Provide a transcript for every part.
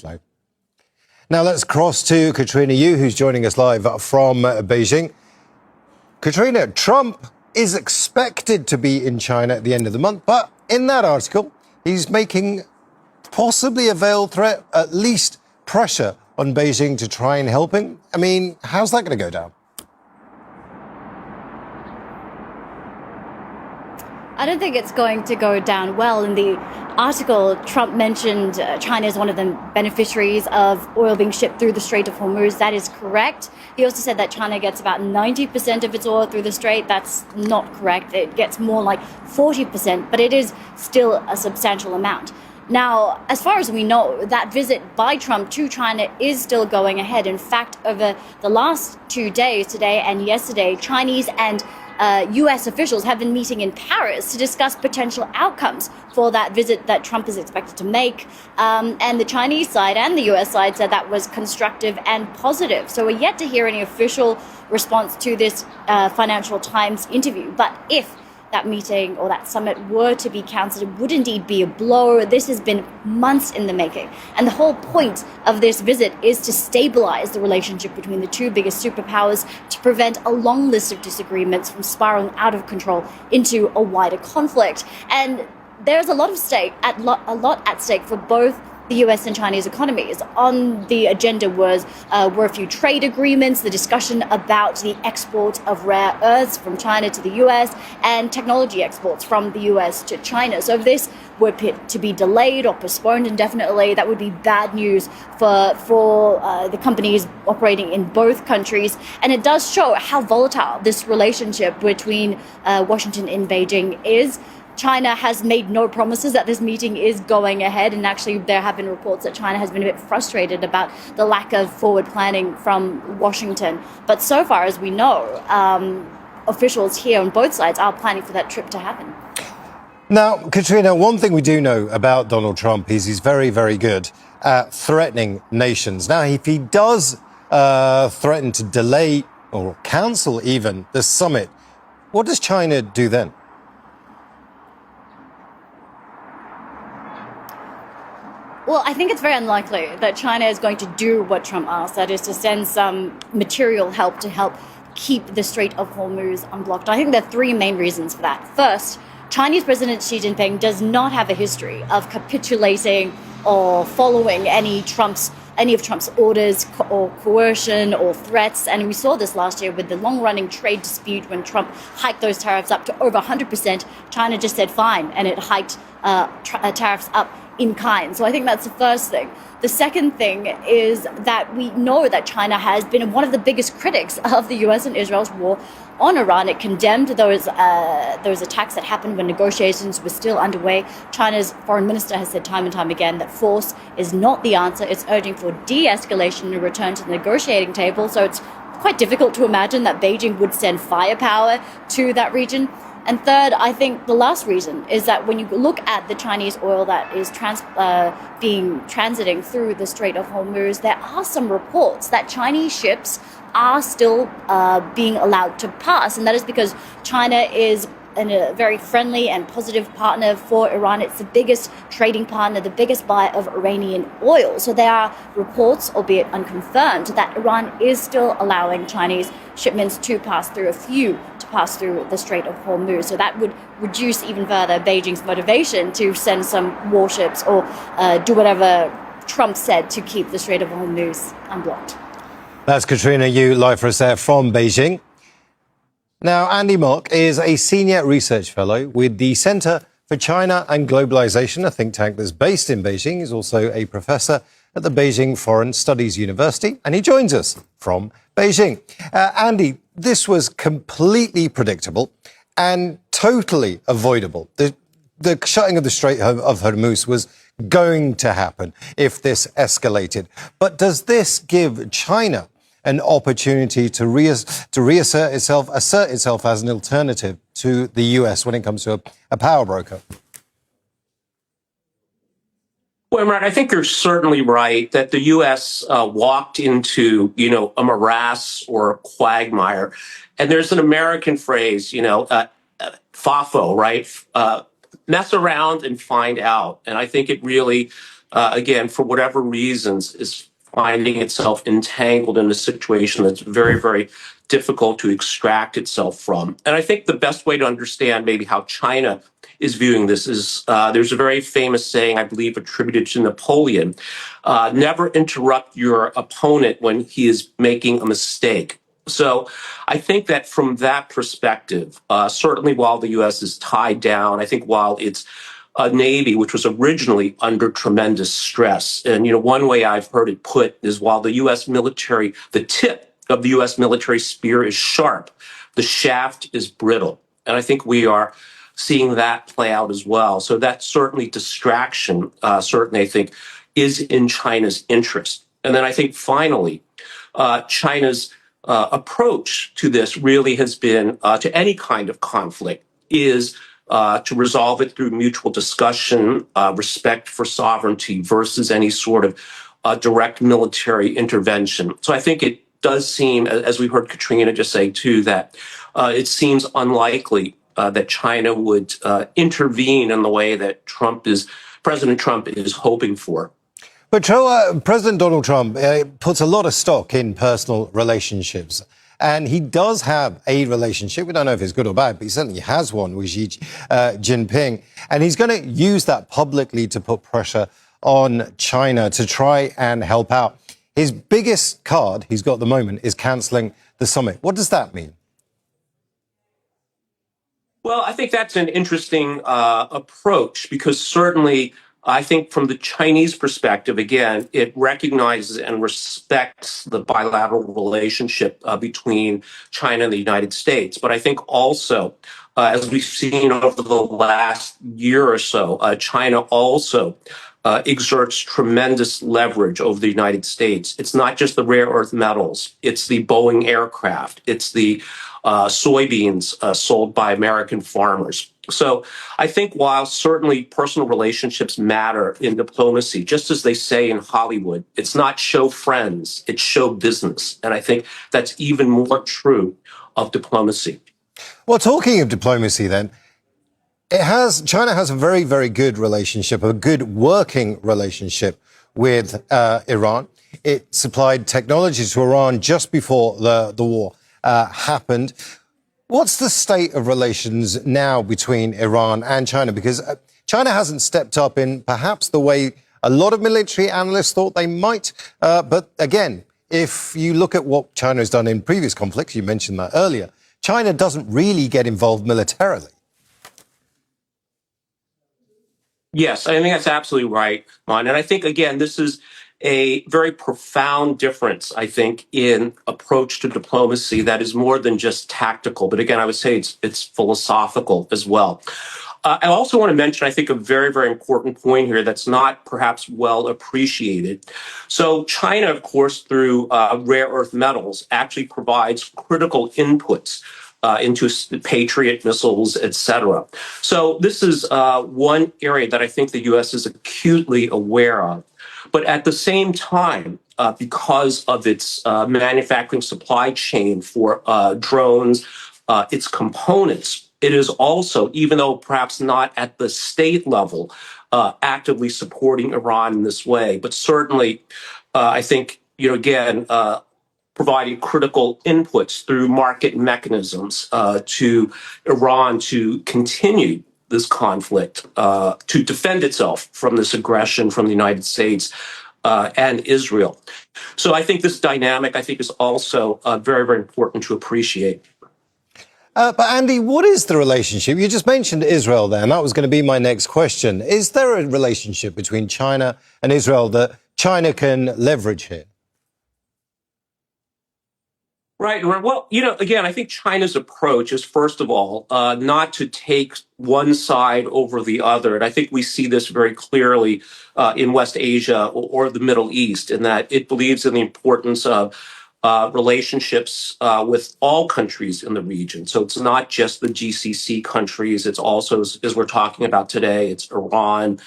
slow. Now let's cross to Katrina Yu, who's joining us live from Beijing. Katrina, Trump is expected to be in China at the end of the month, but in that article, he's making possibly a veiled threat, at least pressure on Beijing to try and help him. I mean, how's that going to go down? I don't think it's going to go down well. In the article, Trump mentioned China as one of the beneficiaries of oil being shipped through the Strait of Hormuz. That is correct. He also said that China gets about 90% of its oil through the Strait. That's not correct. It gets more like 40%, but it is still a substantial amount. Now, as far as we know, that visit by Trump to China is still going ahead. In fact, over the last 2 days, today and yesterday, Chinese and U.S. officials have been meeting in Paris to discuss potential outcomes for that visit that Trump is expected to make. And the Chinese side and the U.S. side said that was constructive and positive. So we're yet to hear any official response to this Financial Times interview. But if that meeting or that summit were to be cancelled, it would indeed be a blow. This has been months in the making. And the whole point of this visit is to stabilize the relationship between the two biggest superpowers, to prevent a long list of disagreements from spiraling out of control into a wider conflict. And there's a lot at stake for both the U.S. and Chinese economies. On the agenda were a few trade agreements, the discussion about the export of rare earths from China to the U.S. and technology exports from the U.S. to China. So if this were to be delayed or postponed indefinitely, that would be bad news for the companies operating in both countries. And it does show how volatile this relationship between Washington and Beijing is. China has made no promises that this meeting is going ahead, and actually there have been reports that China has been a bit frustrated about the lack of forward planning from Washington. But so far as we know, officials here on both sides are planning for that trip to happen. Now, Katrina, one thing we do know about Donald Trump is he's very, very good at threatening nations. Now, if he does threaten to delay or cancel even the summit, what does China do then? Well, I think it's very unlikely that China is going to do what Trump asked, that is to send some material help to help keep the Strait of Hormuz unblocked. I think there are three main reasons for that. First, Chinese President Xi Jinping does not have a history of capitulating or following any of Trump's orders or coercion or threats. And we saw this last year with the long-running trade dispute when Trump hiked those tariffs up to over 100%. China just said fine, and it hiked tariffs up in kind. So I think that's the first thing. The second thing is that we know that China has been one of the biggest critics of the U.S. and Israel's war on Iran. It condemned those attacks that happened when negotiations were still underway. China's foreign minister has said time and time again that force is not the answer. It's urging for de-escalation and return to the negotiating table. So it's quite difficult to imagine that Beijing would send firepower to that region. And third, I think the last reason is that when you look at the Chinese oil that is transiting through the Strait of Hormuz, there are some reports that Chinese ships are still being allowed to pass. And that is because China is a very friendly and positive partner for Iran. It's the biggest trading partner, the biggest buyer of Iranian oil. So there are reports, albeit unconfirmed, that Iran is still allowing Chinese shipments to pass through the Strait of Hormuz. So that would reduce even further Beijing's motivation to send some warships or do whatever Trump said to keep the Strait of Hormuz unblocked. That's Katrina Yu, live for us there from Beijing. Now, Andy Mock is a senior research fellow with the Center for China and Globalization, a think tank that's based in Beijing. He's also a professor at the Beijing Foreign Studies University, and he joins us from Beijing. Andy, this was completely predictable and totally avoidable. The shutting of the Strait of Hormuz was going to happen if this escalated. But does this give China an opportunity to assert itself as an alternative to the US when it comes to a power broker? Well, Imran, I think you're certainly right that the U.S. walked into, a morass or a quagmire. And there's an American phrase, FOFO, right? Mess around and find out. And I think it really again, for whatever reasons, is finding itself entangled in a situation that's very, very difficult to extract itself from. And I think the best way to understand maybe how China is viewing this is there's a very famous saying, I believe, attributed to Napoleon: never interrupt your opponent when he is making a mistake. So I think that from that perspective, certainly while the U.S. is tied down, I think while its Navy, which was originally under tremendous stress, and one way I've heard it put is while the U.S. military, the tip of the U.S. military spear is sharp, the shaft is brittle, and I think we are seeing that play out as well. So that certainly distraction, certainly I think, is in China's interest. And then I think finally, China's approach to this really has been to any kind of conflict is to resolve it through mutual discussion, respect for sovereignty versus any sort of direct military intervention. So I think it does seem, as we heard Katrina just say too, that it seems unlikely that China would intervene in the way that President Trump is hoping for. But President Donald Trump puts a lot of stock in personal relationships. And he does have a relationship. We don't know if it's good or bad, but he certainly has one with Xi Jinping. And he's going to use that publicly to put pressure on China to try and help out. His biggest card he's got at the moment is cancelling the summit. What does that mean? Well, I think that's an interesting approach because certainly I think from the Chinese perspective, again, it recognizes and respects the bilateral relationship between China and the United States. But I think also, as we've seen over the last year or so, China also exerts tremendous leverage over the United States. It's not just the rare earth metals. It's the Boeing aircraft. It's the soybeans sold by American farmers. So I think while certainly personal relationships matter in diplomacy, just as they say in Hollywood, it's not show friends, it's show business. And I think that's even more true of diplomacy. Well, talking of diplomacy then, China has a very, very good relationship, a good working relationship with Iran. It supplied technology to Iran just before the war happened. What's the state of relations now between Iran and China? Because China hasn't stepped up in perhaps the way a lot of military analysts thought they might. But again, if you look at what China has done in previous conflicts, you mentioned that earlier, China doesn't really get involved militarily. Yes, I think that's absolutely right, Mon. And I think, again, this is a very profound difference, I think, in approach to diplomacy that is more than just tactical. But again, I would say it's philosophical as well. I also want to mention, I think, a very, very important point here that's not perhaps well appreciated. So China, of course, through rare earth metals, actually provides critical inputs into Patriot missiles, et cetera. So this is one area that I think the U.S. is acutely aware of. But at the same time, because of its manufacturing supply chain for drones, its components, it is also, even though perhaps not at the state level, actively supporting Iran in this way. But certainly, I think, again, providing critical inputs through market mechanisms to Iran to continue this conflict, to defend itself from this aggression from the United States and Israel. So I think this dynamic, I think, is also very, very important to appreciate. But Andy, what is the relationship? You just mentioned Israel there, and that was going to be my next question. Is there a relationship between China and Israel that China can leverage here? Right. Well, again, I think China's approach is, first of all, not to take one side over the other. And I think we see this very clearly in West Asia or the Middle East, in that it believes in the importance of relationships with all countries in the region. So it's not just the GCC countries. It's also, as we're talking about today, it's Iran,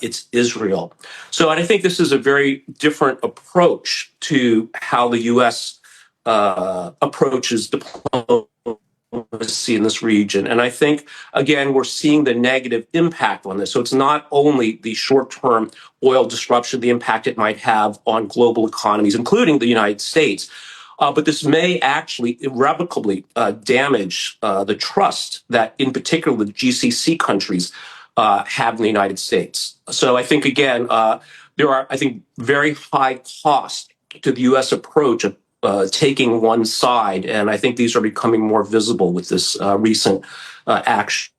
it's Israel. So and I think this is a very different approach to how the U.S. approaches diplomacy diplomacy in this region. And I think, again, we're seeing the negative impact on this. So it's not only the short-term oil disruption, the impact it might have on global economies, including the United States, but this may actually irrevocably damage the trust that, in particular, the GCC countries have in the United States. So I think, again, there are, I think, very high costs to the U.S. approach of taking one side. And I think these are becoming more visible with this recent action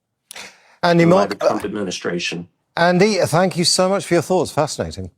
Andy by Mock, the Trump administration. Andy, thank you so much for your thoughts. Fascinating.